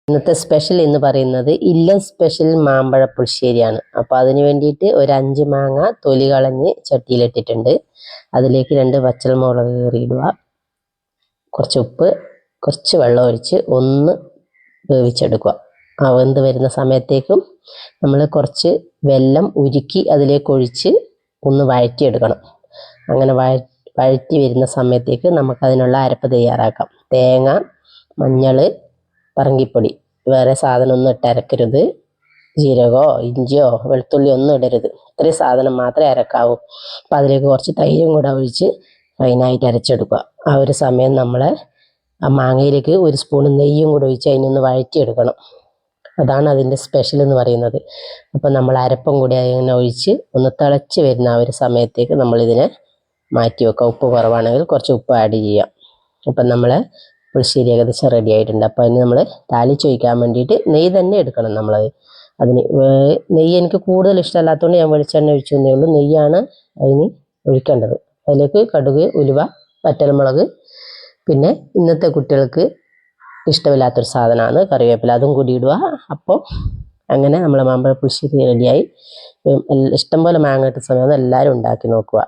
ഇന്നത്തെ സ്പെഷ്യൽ എന്ന് പറയുന്നത് ഇല്ലം സ്പെഷ്യൽ മാമ്പഴ പുളിശ്ശേരിയാണ്. അപ്പോൾ അതിന് വേണ്ടിയിട്ട് ഒരു 5 മാങ്ങ തൊലി കളഞ്ഞ് ചട്ടിയിലിട്ടിട്ടുണ്ട്. അതിലേക്ക് 2 പച്ചമുളക് കീറിയിടുക, കുറച്ച് ഉപ്പ്, കുറച്ച് വെള്ളം ഒഴിച്ച് ഒന്ന് വേവിച്ചെടുക്കുക. ആ വെന്ത് വരുന്ന സമയത്തേക്കും നമ്മൾ കുറച്ച് വെല്ലം ഉരുക്കി അതിലേക്ക് ഒഴിച്ച് ഒന്ന് വഴറ്റിയെടുക്കണം. അങ്ങനെ വഴറ്റി വരുന്ന സമയത്തേക്ക് നമുക്കതിനുള്ള അരപ്പ് തയ്യാറാക്കാം. തേങ്ങ, മഞ്ഞൾ, പറങ്കിപ്പൊടി, വേറെ സാധനമൊന്നും ഇട്ട് അരക്കരുത്. ജീരകമോ ഇഞ്ചിയോ വെളുത്തുള്ളിയോ ഒന്നും ഇടരുത്. ഇത്രയും സാധനം മാത്രമേ അരക്കാവൂ. അപ്പം അതിലേക്ക് കുറച്ച് തൈരും കൂടെ ഒഴിച്ച് ഫൈനായിട്ട് അരച്ചെടുക്കുക. ആ ഒരു സമയം നമ്മൾ ആ മാങ്ങയിലേക്ക് 1 സ്പൂൺ നെയ്യും കൂടെ ഒഴിച്ച് അതിനൊന്ന് വഴറ്റിയെടുക്കണം. അതാണ് അതിൻ്റെ സ്പെഷ്യൽ എന്ന് പറയുന്നത്. അപ്പം നമ്മൾ അരപ്പും കൂടി അതിനെ ഒഴിച്ച് ഒന്ന് തിളച്ച് വരുന്ന ആ ഒരു സമയത്തേക്ക് നമ്മളിതിനെ മാറ്റി വെക്കുക. ഉപ്പ് കുറവാണെങ്കിൽ കുറച്ച് ഉപ്പ് ആഡ് ചെയ്യാം. അപ്പം നമ്മൾ പുളിശ്ശേരി ഏകദേശം റെഡി ആയിട്ടുണ്ട്. അപ്പോൾ അതിന് നമ്മൾ താളിച്ചൊഴിക്കാൻ വേണ്ടിയിട്ട് നെയ്യ് തന്നെ എടുക്കണം. അതിന് നെയ്യ് എനിക്ക് കൂടുതൽ ഇഷ്ടമല്ലാത്തതുകൊണ്ട് ഞാൻ വെളിച്ചെണ്ണ ഒഴിച്ചു എന്നേ ഉള്ളൂ. നെയ്യാണ് അതിന് ഒഴിക്കേണ്ടത്. അതിലേക്ക് കടുക്, ഉലുവ, വറ്റൽമുളക്, പിന്നെ ഇന്നത്തെ കുട്ടികൾക്ക് ഇഷ്ടമില്ലാത്തൊരു സാധനമാണ് കറിവേപ്പില, അതും കൂടി ഇടുക. അപ്പോൾ അങ്ങനെ നമ്മൾ മാമ്പഴ പുളിശ്ശേരി റെഡിയായി. ഇഷ്ടംപോലെ മാങ്ങ കിട്ടുന്ന സമയത്ത് എല്ലാവരും ഉണ്ടാക്കി നോക്കുക.